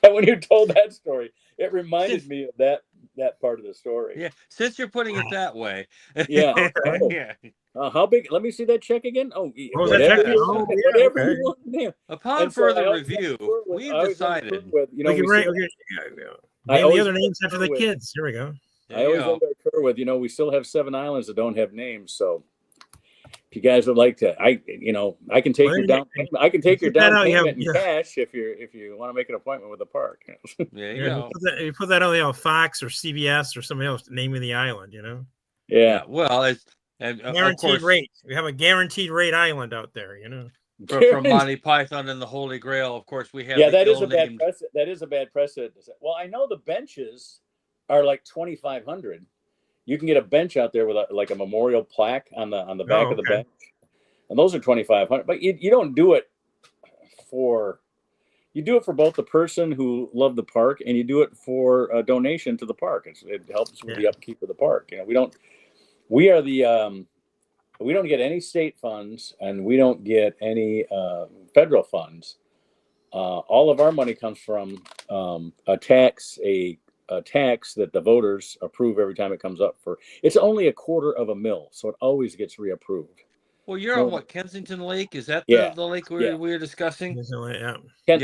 And when you told that story, it reminded me of that part of the story. Yeah, since you're putting it that way. Yeah. Yeah. How big? Let me see that check again. Oh, whatever you want. Yeah. Upon further review, we've decided. Name the other names after the kids. Here we go. I always end our tour with, we still have 7 islands that don't have names. So if you guys would like to, I can take your down payment in cash if you want to make an appointment with the park. There you go. You put that on Fox or CBS or somebody else naming the island. Yeah. Well, it's guaranteed rate. We have a guaranteed rate island out there. From Monty Python and the Holy Grail, of course, we have. Yeah, that is a bad precedent. That is a bad precedent. Well, I know the benches are like 2,500. You can get a bench out there with a memorial plaque on the back of the bench, and those are 2,500. But you don't do it for. You do it for both the person who loved the park, and you do it for a donation to the park. It helps with the upkeep of the park. We don't get any state funds, and we don't get any federal funds. All of our money comes from a tax that the voters approve every time it comes up for. It's only $0.25 so it always gets reapproved. Well, you're on Kensington Lake? Is that the lake we were discussing? Kent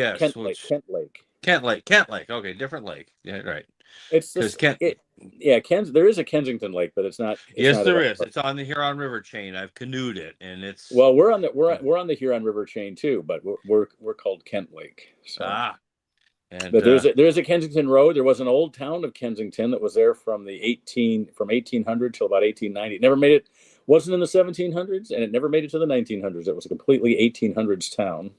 Lake. Okay, different lake. Yeah, right. It's this, there is a Kensington Lake, but it's not. There is. It's on the Huron River chain. I've canoed it, and it's. Well, we're on the Huron River chain too, but we're called Kent Lake. So. But there's a Kensington Road. There was an old town of Kensington that was there from 1800 till about 1890. It never made it. Wasn't in the 1700s, and it never made it to the 1900s. It was a completely 1800s town.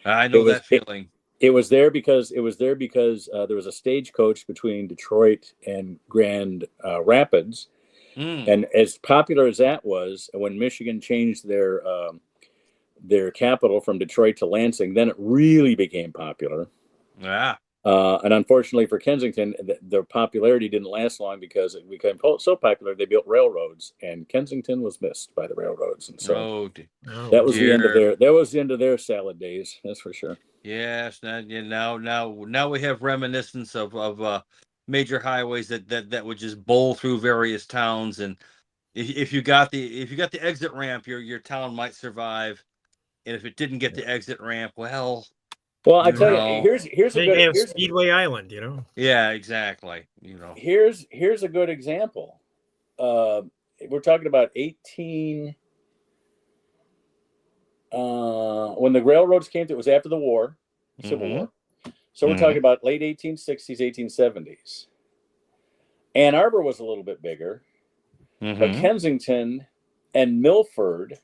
I know that feeling. It was there because there was a stagecoach between Detroit and Grand Rapids, and as popular as that was, when Michigan changed their capital from Detroit to Lansing, then it really became popular. Yeah. And unfortunately for Kensington, their popularity didn't last long because it became so popular they built railroads, and Kensington was missed by the railroads, and so Oh, that was the end of dear. their salad days. That's for sure. Yes, now we have reminiscence of major highways that would just bowl through various towns, and if you got the exit ramp, your town might survive, and if it didn't get the exit ramp, well, Well, I you tell you, know, here's a good Speedway Island, you know. yeah, exactly, you know. Here's a good example. We're talking about 18 when the railroads came to, it was after the war, Civil War. So we're talking about late 1860s, 1870s. Ann Arbor was a little bit bigger, but Kensington and Milford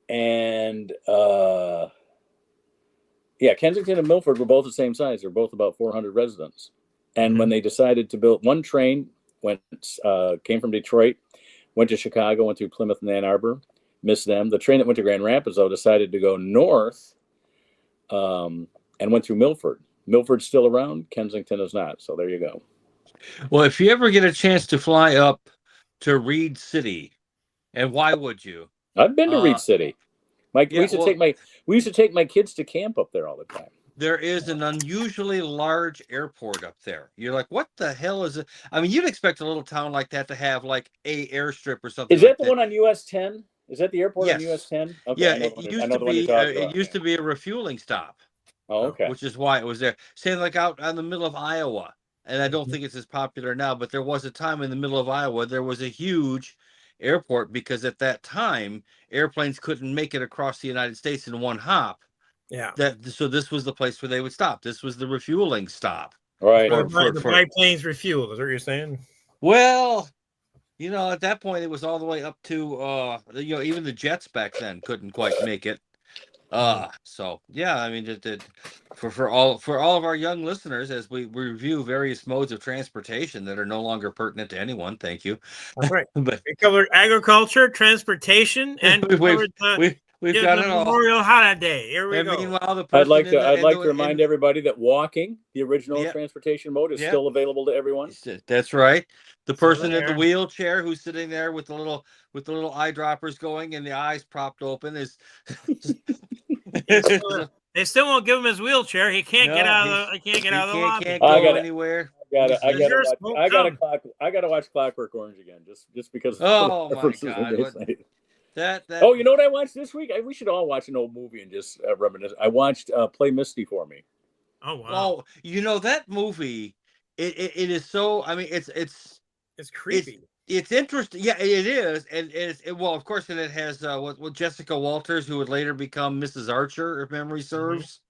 and Kensington and Milford were both the same size. They're both about 400 residents. And when they decided to build, one train came from Detroit, went to Chicago, went through Plymouth and Ann Arbor, missed them. The train that went to Grand Rapids, though, decided to go north and went through Milford. Milford's still around. Kensington is not. So there you go. Well, if you ever get a chance to fly up to Reed City, and why would you? I've been to Reed City. We used to take my kids to camp up there all the time. There is an unusually large airport up there. You're like, what the hell is it? I mean, you'd expect a little town like that to have like a airstrip or something. Is that the one on US 10? Is that the airport on US 10? Okay, yeah, it used to be a refueling stop. Oh, okay. Which is why it was there. Saying like out in the middle of Iowa, and I don't think it's as popular now, but there was a time in the middle of Iowa there was a huge airport because at that time airplanes couldn't make it across the United States in one hop. Yeah. So this was the place where they would stop. This was the refueling stop. Right. The biplanes refueled, is what you're saying? Well, at that point it was all the way up to even the jets back then couldn't quite make it. So yeah, I mean, for all of our young listeners, as we review various modes of transportation that are no longer pertinent to anyone, thank you. That's right. But we covered agriculture, transportation, and we've got it all. Memorial holiday. Here we go. Meanwhile, I'd like to remind everybody that walking, the original transportation mode, is still available to everyone. That's right. The person in the wheelchair who's sitting there with the little eyedroppers going and the eyes propped open is. They still won't give him his wheelchair. He can't get out of the lobby. Can't go anywhere. I gotta watch Clockwork Orange again, just because. Oh my God! Oh, you know what I watched this week? We should all watch an old movie and just reminisce. I watched Play Misty for Me. Oh wow! Well, that movie, it is so. I mean, it's creepy. It's interesting. Yeah, it is, and of course, and it has what Jessica Walters, who would later become Mrs. Archer, if memory serves.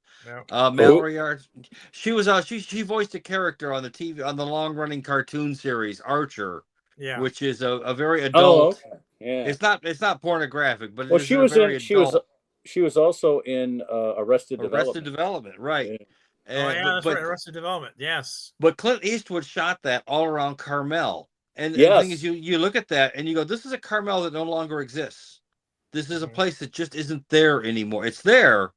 Mallory Archer. She was she voiced a character on the TV on the long running cartoon series Archer. Yeah, which is a very adult. Oh, okay. Yeah, it's not pornographic, but she was also in Arrested Development, right? Yeah. That's right, Arrested Development. Yes, but Clint Eastwood shot that all around Carmel. And the thing is, you look at that and you go, this is a Carmel that no longer exists. This is a place that just isn't there anymore. It's there,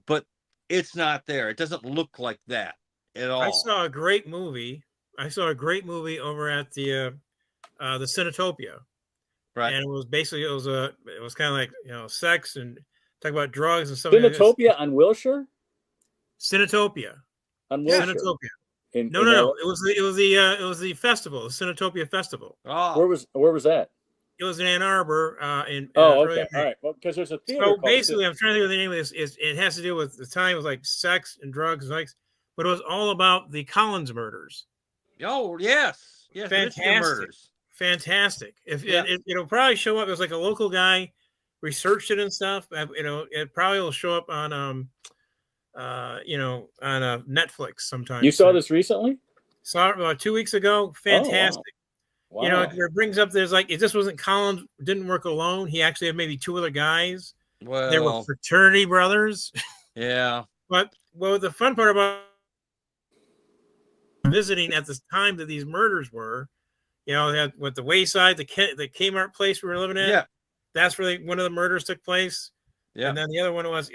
but it's not there. It doesn't look like that at all. I saw a great movie over at the Cinetopia. Right. And it was kind of like, sex and talk about drugs and stuff. Cinetopia on Wilshire? Cinetopia. On Wilshire. Cinetopia. No. It was the festival, the Cinetopia Festival. Oh. Where was that? It was in Ann Arbor. Okay. All right. Well, because there's a theater. So basically, I'm trying to think of the name of this. It has to do with the time. It was like sex and drugs, but it was all about the Collins murders. Oh yes, fantastic murders. Fantastic. It'll probably show up as like a local guy researched it and stuff. It probably will show up on on Netflix sometime. You saw this recently? Saw it about 2 weeks ago. Fantastic. Oh, wow. It brings up it just wasn't Collins didn't work alone. He actually had maybe two other guys. Well, they were fraternity brothers. Yeah. But the fun part about visiting at the time that these murders were, they had with the Wayside, the Kmart place we were living in. Yeah. That's where one of the murders took place. Yeah. And then the other one was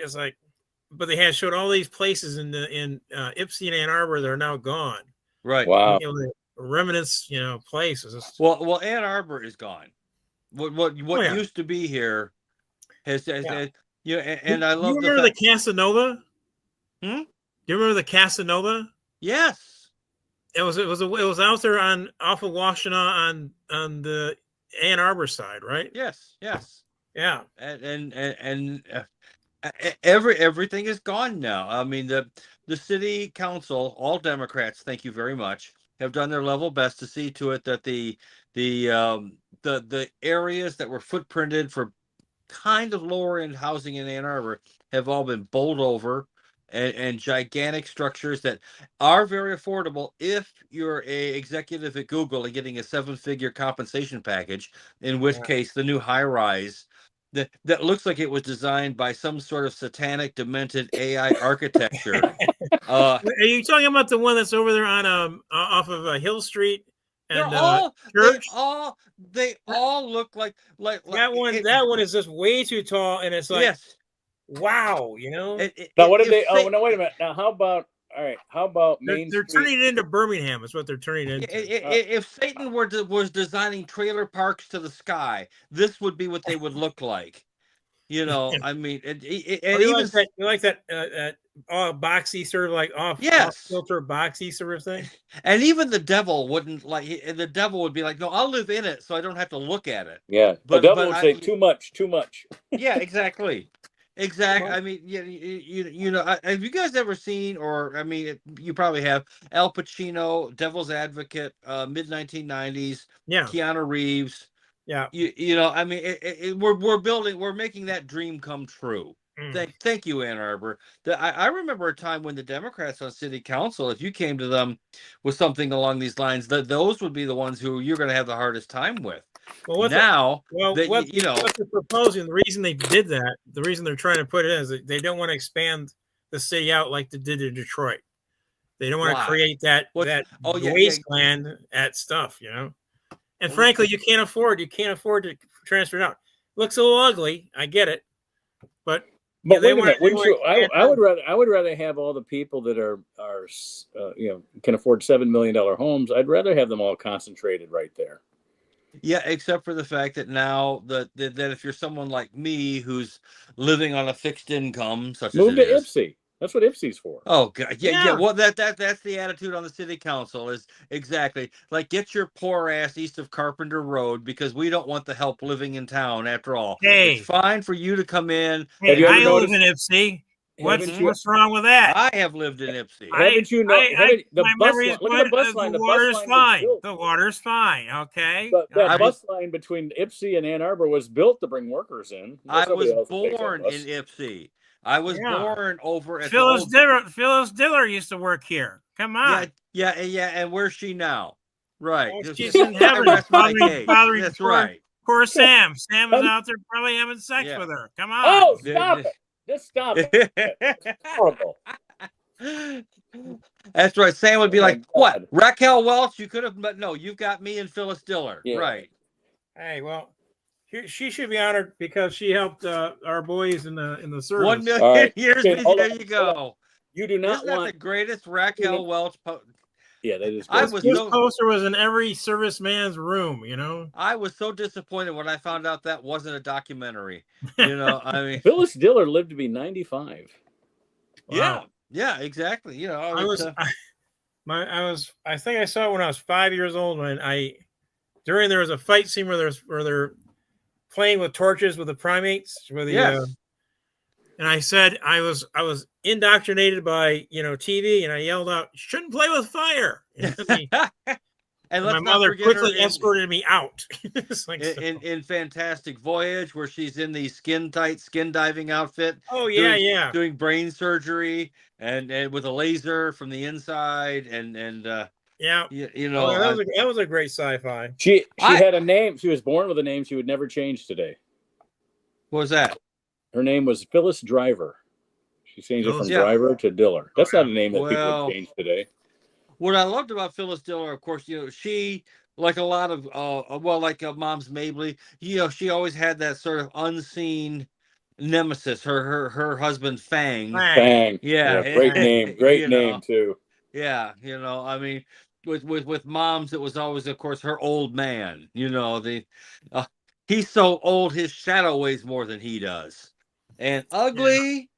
but they had showed all these places in Ypsi and Ann Arbor that are now gone. Right. Wow. You know, the remnants, places. Well, Ann Arbor is gone. What yeah. used to be here has Yeah. and I Do you love the remember fact. the Casanova? Hmm? Do you remember the Casanova? Yes. It was out there off of Washtenaw on the Ann Arbor side, right? Yes. Yeah. And everything is gone now. I mean, the city council, all Democrats, thank you very much, have done their level best to see to it that the areas that were footprinted for kind of lower end housing in Ann Arbor have all been bowled over, and gigantic structures that are very affordable if you're a executive at Google and getting a 7-figure compensation package, in which case the new high rise that looks like it was designed by some sort of satanic demented AI architecture. Are you talking about the one that's over there on off of Hill Street and Church? They all look like that one. That one is just way too tall, and it's like, yes. wow, Now, what did they? Oh, no, wait a minute. Now, how about? All right, how about Main they're Street? turning it into Birmingham. Is what they're turning it into. If Satan was designing trailer parks to the sky, this would be what they would look like. I mean, and even you like that boxy sort of like off filter boxy sort of thing. And even the devil wouldn't like. The devil would be like, "No, I'll live in it, so I don't have to look at it." Yeah, the devil would say, "Too much, too much." Yeah, exactly. I mean, have you guys ever seen, or I mean, you probably have, Al Pacino, Devil's Advocate, mid 1990s, yeah, Keanu Reeves. Yeah, I mean, we're making that dream come true. Thank you, Ann Arbor. I remember a time when the Democrats on city council, if you came to them with something along these lines, those would be the ones who you're going to have the hardest time with. Well, what they're proposing, the reason they did that, the reason they're trying to put it in, is that they don't want to expand the city out like they did in Detroit. They don't want to create that wasteland at stuff, And frankly, you can't afford to transfer it out. Looks a little ugly, I get it, but wait a minute, wouldn't you? I would rather have all the people that are can afford $7 million homes. I'd rather have them all concentrated right there. Yeah, except for the fact that now that if you're someone like me who's living on a fixed income, such move as it is, Ypsi. That's what Ypsi's for. Oh God, yeah. Well, that's the attitude on the city council, is exactly like, get your poor ass east of Carpenter Road, because we don't want the help living in town. After all, it's fine for you to come in. Hey, I live in Ypsi. What's wrong with that? I have lived in Ypsi. Haven't you know? The bus line. Look at the bus line. The water's fine. The water's fine. Okay. That bus line between Ypsi and Ann Arbor was built to bring workers in. I was born in Ypsi. I was born over at Phyllis Diller used to work here. Come on. Yeah. And where's she now? Right. Well, she's in heaven. That's right. Poor Sam. Sam is out there probably having sex with her. Come on. Oh, stop it. Just stop it. That's horrible. That's right. Sam would be like, "What? Raquel Welch? You could have, but no, you've got me and Phyllis Diller." Yeah. Right. Hey, well, she should be honored because she helped our boys in the service. 1 million years. There you go. You do not want that the greatest Raquel Welch. Yeah, that is. This poster was in every serviceman's room. I was so disappointed when I found out that wasn't a documentary. I mean, Phyllis Diller lived to be 95. Wow. Yeah, exactly. I think I saw it when I was 5 years old. When there was a fight scene where they're playing with torches with the primates, and I said I was indoctrinated by TV, and I yelled out, "Shouldn't play with fire!" And my mother quickly escorted me out. in Fantastic Voyage, where she's in the skin diving outfit. Oh yeah, doing brain surgery and with a laser from the inside, and that was a great sci-fi. She had a name. She was born with a name she would never change today. What was that? Her name was Phyllis Driver. She changed it from Driver to Diller. That's not a name that people would change today. What I loved about Phyllis Diller, of course, she, like a lot of, like Mom's Mabley, she always had that sort of unseen nemesis, her husband Fang. Fang. Yeah, Great name. Great you name know, too. yeah, I mean, with moms, it was always, of course, her old man. He's so old, his shadow weighs more than he does, and ugly.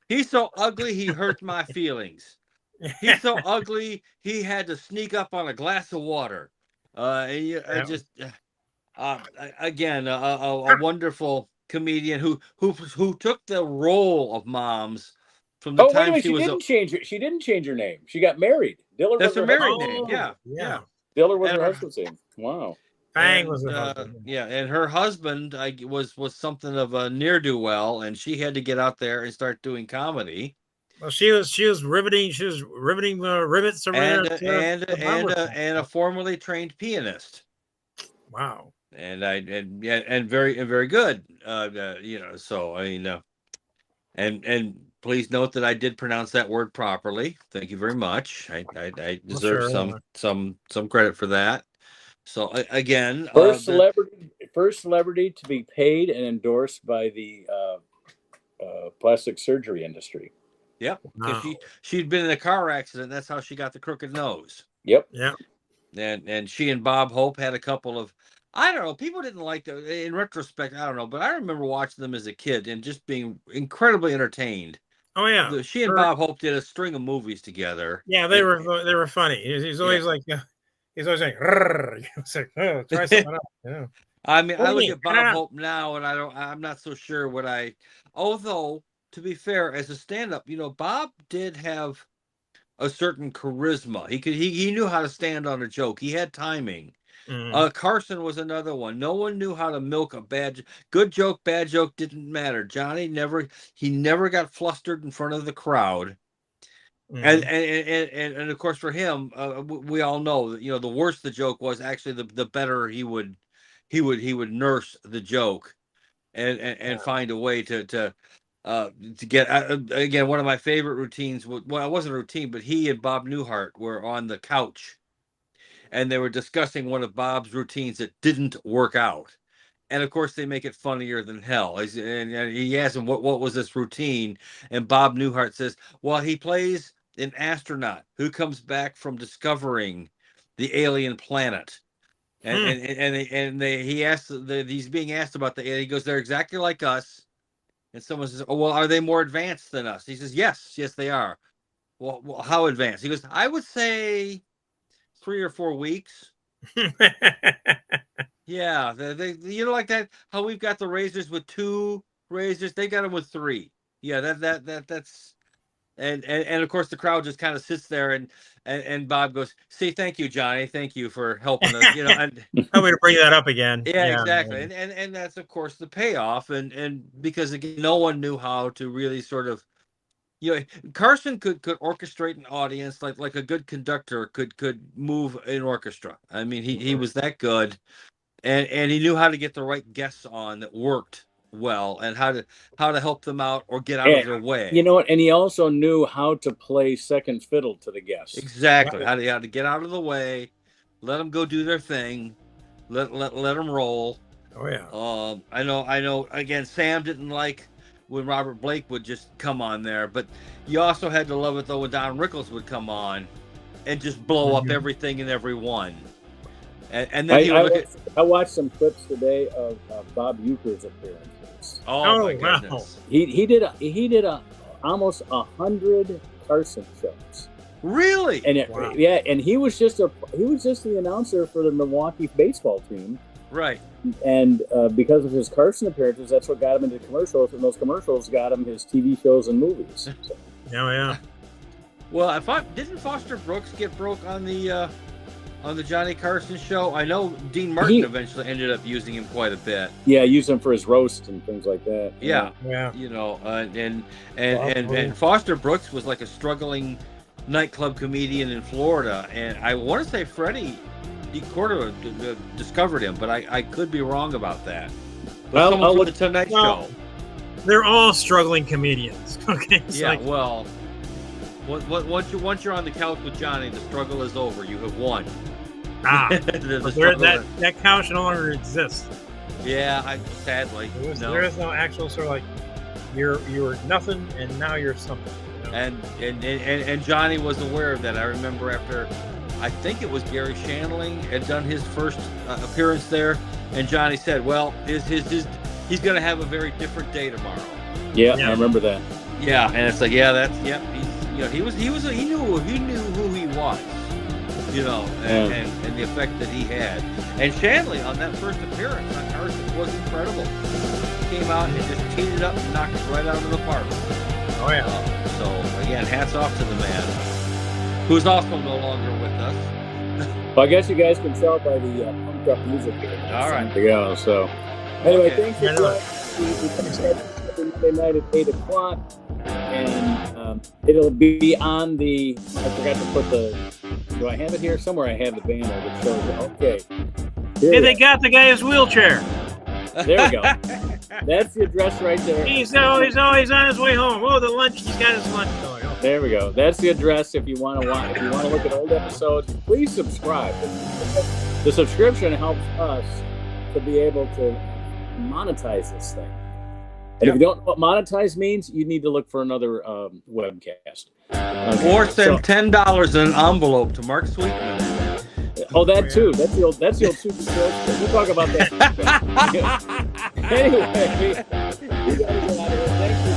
He's so ugly, he hurt my feelings. He's so ugly, he had to sneak up on a glass of water. Again, a wonderful comedian who took the role of moms from the Oh, wait a time minute. she She was. didn't change her. She didn't change her name. She got married. Diller That's was her her married husband's name. name. Yeah. Diller was And her her- husband's name. Wow. Fang was the husband. Yeah, and her husband was something of a ne'er-do-well, and she had to get out there and start doing comedy. Well, she was riveting. She was riveting rivets over And there. and a formerly trained pianist. Wow. And very good. So I mean, and please note that I did pronounce that word properly. Thank you very much. I deserve some credit for that. So again, first celebrity to be paid and endorsed by the plastic surgery industry. Yep, because she'd been in a car accident. That's how she got the crooked nose. Yep. Yeah. And she and Bob Hope had a couple of, I don't know, people didn't like them. In retrospect, I don't know, but I remember watching them as a kid and just being incredibly entertained. Oh yeah. She and Bob Hope did a string of movies together. Yeah, they were funny. He's always like, he's always like, it's like, oh, try something else. Yeah. I mean, I look at Bob Hope now, and I'm not so sure what although, to be fair, as a stand-up, Bob did have a certain charisma. He knew how to stand on a joke. He had timing. Carson was another one. No one knew how to milk a good joke, bad joke didn't matter. Johnny never got flustered in front of the crowd. And of course for him, we all know that the worse the joke was, actually the better he would nurse the joke and find a way to get again. One of my favorite routines, well, it wasn't a routine, but he and Bob Newhart were on the couch and they were discussing one of Bob's routines that didn't work out. And of course, they make it funnier than hell. And he asked him, what was this routine? And Bob Newhart says, well, he plays an astronaut who comes back from discovering the alien planet. And he asks, he's being asked about the alien. He goes, they're exactly like us. And someone says, oh, well, are they more advanced than us? He says, yes, they are. Well, how advanced? He goes, I would say 3 or 4 weeks. Yeah, they like that. How we've got the razors with 2 razors, they got them with 3. Yeah, that's and of course the crowd just kind of sits there and Bob goes, "See, thank you, Johnny, thank you for helping us." And how we to bring that up again? Yeah, exactly, and that's of course the payoff, and because again, no one knew how to really sort of. Carson could orchestrate an audience like a good conductor could move an orchestra. I mean, he was that good. And he knew how to get the right guests on that worked well, and how to help them out or get out of their way. You know what? And he also knew how to play second fiddle to the guests. Exactly. How to get out of the way, let them go do their thing, let them roll. Oh yeah. I know. Again, Sam didn't like when Robert Blake would just come on there, but you also had to love it though when Don Rickles would come on and just blow up everything and everyone. And then I watched some clips today of Bob Euchre's appearances. Oh my goodness! Wow. He did almost 100 Carson shows. Really? And yeah, and he was just the announcer for the Milwaukee baseball team. Right. And because of his Carson appearances, that's what got him into commercials, and those commercials got him his TV shows and movies. So. Oh yeah. Well, didn't Foster Brooks get broke on the Johnny Carson show? I know Dean Martin eventually ended up using him quite a bit. Yeah, used him for his roast and things like that. Yeah. And Foster Brooks was like a struggling nightclub comedian in Florida, and I want to say Freddie DeCordova discovered him, but I could be wrong about that. But someone from the Tonight Show. They're all struggling comedians. Okay. Well. Once you're on the couch with Johnny, the struggle is over. You have won. That couch no longer exists. Yeah, sadly. There is no actual sort of like you were nothing, and now you're something. You know? And Johnny was aware of that. I remember after, I think it was Gary Shandling had done his first appearance there, and Johnny said, "Well, he's going to have a very different day tomorrow." Yeah, I remember that. Yeah, and it's like, he knew who he was, and the effect that he had. And Shanley on that first appearance on Carson was incredible. He came out and just teed it up and knocked it right out of the park. Oh yeah. So again, hats off to the man, who's also no longer with us. Well, I guess you guys can tell by the pumped up music. All right. To go. So anyway, Okay. Thanks for joining. We every Monday night at 8:00, and it'll be on the. I forgot to put the. Do I have it here somewhere? I have the banner that shows it. Okay. Hey, they got the guy's wheelchair. There we go. That's the address right there. He's always on his way home. Oh, the lunch. He's got his lunch going. Oh. There we go. That's the address if you want to look at old episodes. Please subscribe. The subscription helps us to be able to monetize this thing. And if you don't know what monetize means, you need to look for another webcast. Okay. Or send $10 in an envelope to Mark Sweetman. Oh, that too. That's the old super short. We'll talk about that. Anyway, we gotta get out of here. Thanks for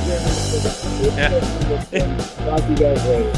joining us. Talk to you guys later.